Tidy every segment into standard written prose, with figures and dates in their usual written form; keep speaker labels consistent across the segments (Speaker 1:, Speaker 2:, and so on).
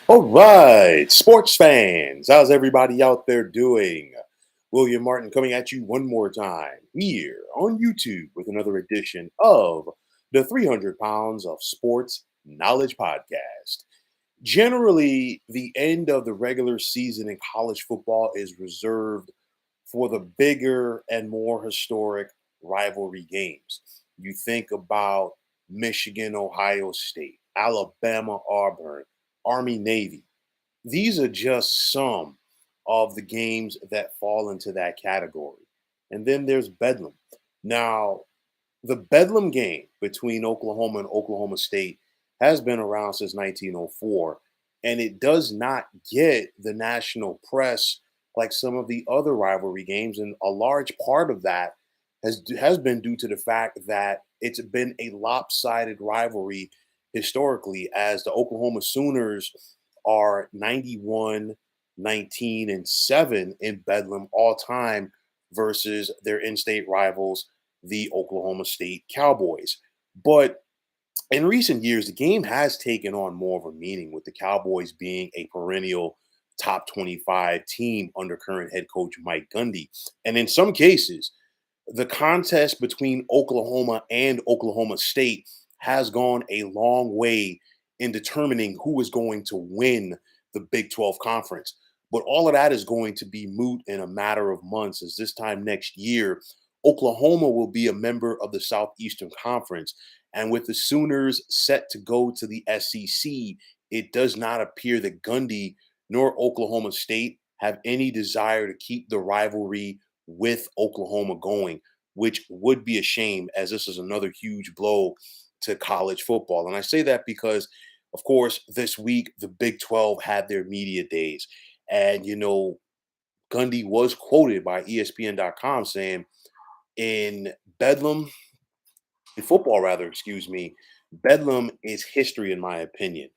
Speaker 1: All right, sports fans, how's everybody out there doing? William Martin coming at you one more time here on YouTube with another edition of the 300 Pounds of Sports Knowledge Podcast. Generally, the end of the regular season in college football is reserved for the bigger and more historic rivalry games. You think about Michigan, Ohio State, Alabama, Auburn, Army, Navy. These are just some of the games that fall into that category. And then there's Bedlam. Now, the Bedlam game between Oklahoma and Oklahoma State has been around since 1904, and it does not get the national press like some of the other rivalry games. And a large part of that has been due to the fact that it's been a lopsided rivalry historically, as the Oklahoma Sooners are 91, 19, and 7 in Bedlam all time versus their in-state rivals, the Oklahoma State Cowboys. But in recent years, the game has taken on more of a meaning, with the Cowboys being a perennial top 25 team under current head coach Mike Gundy. And in some cases, the contest between Oklahoma and Oklahoma State has gone a long way in determining who is going to win the Big 12 conference. But all of that is going to be moot in a matter of months, as this time next year, Oklahoma will be a member of the Southeastern Conference. And with the Sooners set to go to the SEC, it does not appear that Gundy nor Oklahoma State have any desire to keep the rivalry with Oklahoma going, which would be a shame, as this is another huge blow to college football. And I say that because, of course, this week the Big 12 had their media days. And, Gundy was quoted by ESPN.com saying, in Bedlam, in football, rather, excuse me, Bedlam is history, in my opinion.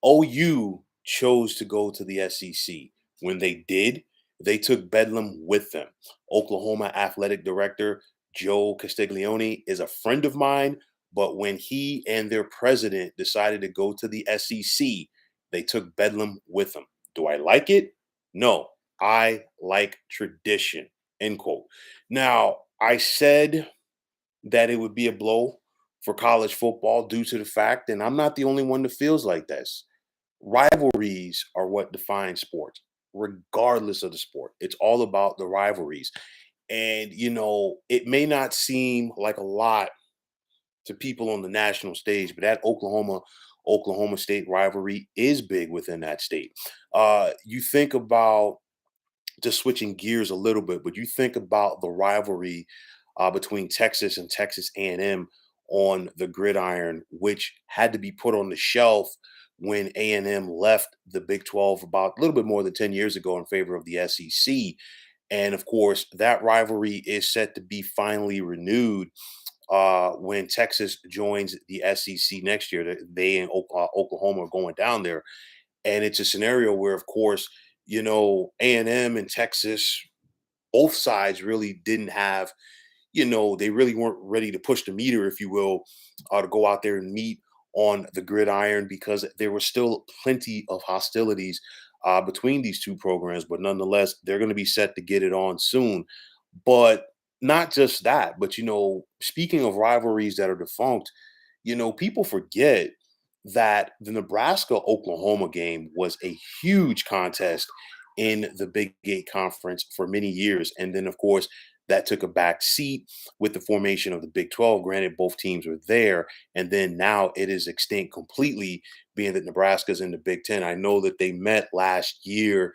Speaker 1: OU chose to go to the SEC. When they did, they took Bedlam with them. Oklahoma athletic director Joe Castiglione is a friend of mine, but when he and their president decided to go to the SEC, they took Bedlam with them. Do I like it? No. I like tradition. End quote. Now, I said that it would be a blow for college football due to the fact, and I'm not the only one that feels like this. Rivalries are what define sports, regardless of the sport. It's all about the rivalries. And, it may not seem like a lot to people on the national stage, but that Oklahoma State rivalry is big within that state. You think about, just switching gears a little bit, but you think about the rivalry between Texas and Texas A&M on the gridiron, which had to be put on the shelf when A&M left the Big 12 about a little bit more than 10 years ago in favor of the SEC. And of course, that rivalry is set to be finally renewed when Texas joins the SEC next year. They and Oklahoma are going down there, and it's a scenario where, of course, A&M and M and Texas, both sides really didn't have, they really weren't ready to push the meter, if you will, to go out there and meet on the gridiron, because there were still plenty of hostilities between these two programs. But nonetheless, they're going to be set to get it on soon. But not just that, but speaking of rivalries that are defunct, people forget that the Nebraska Oklahoma game was a huge contest in the Big Eight Conference for many years. And then, of course, that took a back seat with the formation of the Big 12. Granted, both teams were there. And then now it is extinct completely, being that Nebraska's in the Big Ten. I know that they met last year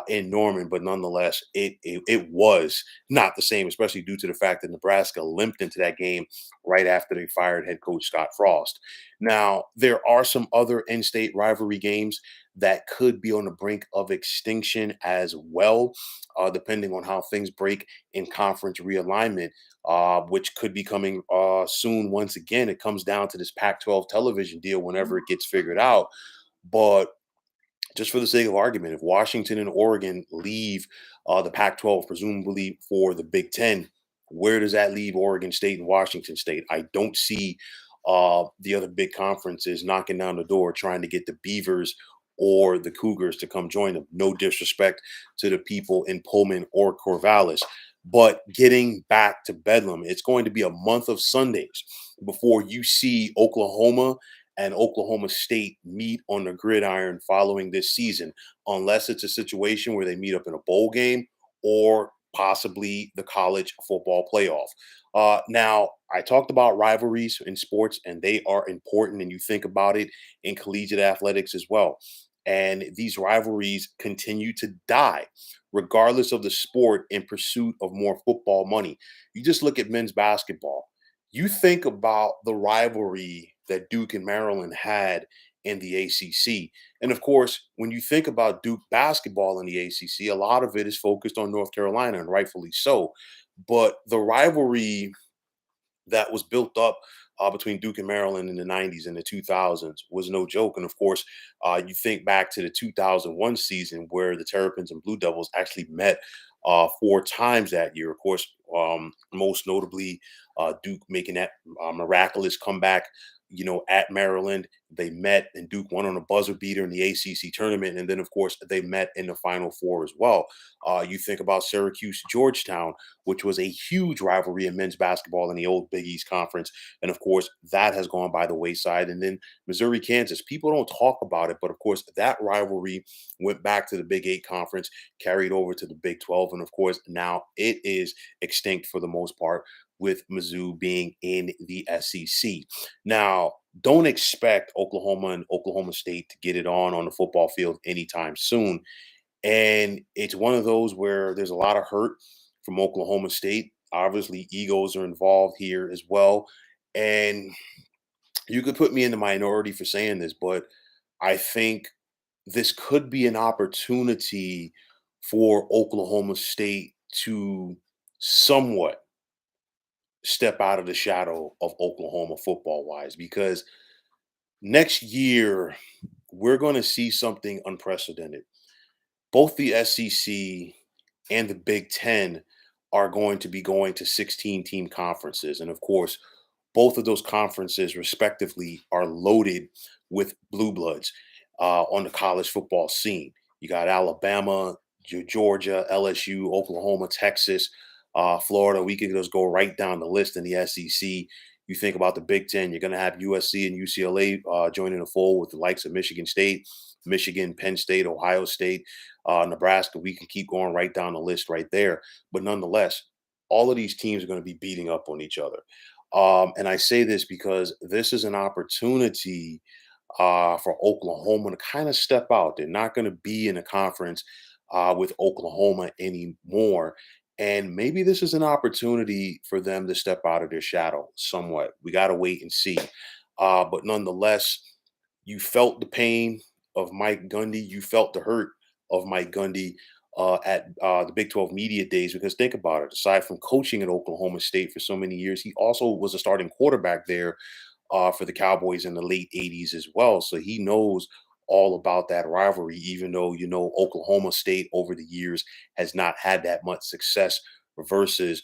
Speaker 1: in Norman, but nonetheless, it was not the same, especially due to the fact that Nebraska limped into that game right after they fired head coach Scott Frost. Now, there are some other in-state rivalry games that could be on the brink of extinction as well, depending on how things break in conference realignment, which could be coming soon. Once again, it comes down to this Pac-12 television deal whenever it gets figured out. But just for the sake of argument, if Washington and Oregon leave the Pac-12, presumably for the Big Ten, where does that leave Oregon State and Washington State? I don't see the other big conferences knocking down the door trying to get the Beavers or the Cougars to come join them. No disrespect to the people in Pullman or Corvallis. But getting back to Bedlam, it's going to be a month of Sundays before you see Oklahoma and Oklahoma State meet on the gridiron following this season, unless it's a situation where they meet up in a bowl game or possibly the college football playoff. Now, I talked about rivalries in sports, and they are important, and you think about it in collegiate athletics as well. And these rivalries continue to die, regardless of the sport, in pursuit of more football money. You just look at men's basketball. You think about the rivalry that Duke and Maryland had in the ACC. And of course, when you think about Duke basketball in the ACC, a lot of it is focused on North Carolina, and rightfully so. But the rivalry that was built up between Duke and Maryland in the 90s and the 2000s was no joke. And of course, you think back to the 2001 season where the Terrapins and Blue Devils actually met four times that year. Of course, most notably, Duke making that miraculous comeback. At Maryland, they met and Duke won on a buzzer beater in the ACC tournament, and then of course they met in the Final Four as well. You think about Syracuse, Georgetown, which was a huge rivalry in men's basketball in the old Big East Conference. And of course, that has gone by the wayside. And then Missouri, Kansas, people don't talk about it, but of course, that rivalry went back to the Big Eight Conference, carried over to the Big 12. And of course, now it is extinct for the most part, with Mizzou being in the SEC. Now, don't expect Oklahoma and Oklahoma State to get it on the football field anytime soon. And it's one of those where there's a lot of hurt from Oklahoma State. Obviously, egos are involved here as well. And you could put me in the minority for saying this, but I think this could be an opportunity for Oklahoma State to somewhat step out of the shadow of Oklahoma football wise, because next year we're going to see something unprecedented. Both the SEC and the Big Ten are going to be going to 16 team conferences. And of course, both of those conferences, respectively, are loaded with blue bloods on the college football scene. You got Alabama, Georgia, LSU, Oklahoma, Texas, Florida. We can just go right down the list in the SEC. You think about the Big Ten, you're going to have USC and UCLA joining the fold with the likes of Michigan State, Michigan, Penn State, Ohio State, Nebraska. We can keep going right down the list right there. But nonetheless, all of these teams are going to be beating up on each other. And I say this because this is an opportunity for Oklahoma to kind of step out. They're not going to be in a conference with Oklahoma anymore. And maybe this is an opportunity for them to step out of their shadow somewhat. We got to wait and see. But nonetheless, you felt the pain of Mike Gundy. You felt the hurt of Mike Gundy at the Big 12 media days, because think about it. Aside from coaching at Oklahoma State for so many years, he also was a starting quarterback there for the Cowboys in the late 80s as well. So he knows all about that rivalry, even though, Oklahoma State over the years has not had that much success versus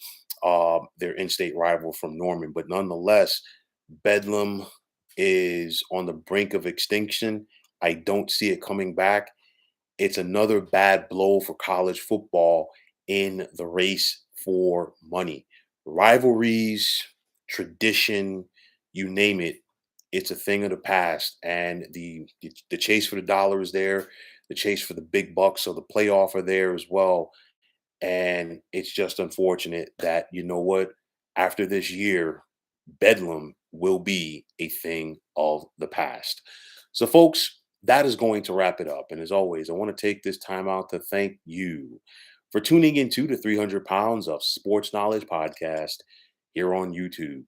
Speaker 1: their in state rival from Norman. But nonetheless, Bedlam is on the brink of extinction. I don't see it coming back. It's another bad blow for college football in the race for money. Rivalries, tradition, you name it, it's a thing of the past. And the chase for the dollar is there, the chase for the big bucks, so the playoff are there as well. And it's just unfortunate that, you know what, after this year, Bedlam will be a thing of the past. So, folks, that is going to wrap it up. And as always, I want to take this time out to thank you for tuning into the 300 Pounds of Sports Knowledge podcast here on YouTube.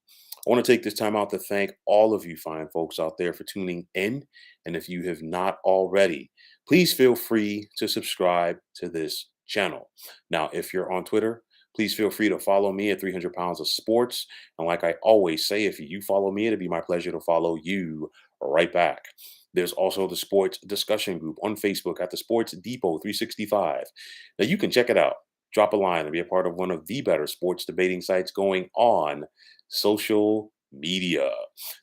Speaker 1: I want to take this time out to thank all of you fine folks out there for tuning in. And if you have not already, please feel free to subscribe to this channel. Now, if you're on Twitter, please feel free to follow me at 300 Pounds of Sports. And like I always say, if you follow me, it'd be my pleasure to follow you right back. There's also the sports discussion group on Facebook at the Sports Depot 365. Now you can check it out. Drop a line and be a part of one of the better sports debating sites going on social media.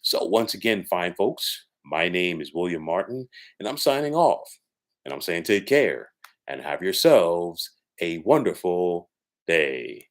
Speaker 1: So once again, fine folks, My name is William Martin, and I'm signing off. And I'm saying take care and have yourselves a wonderful day.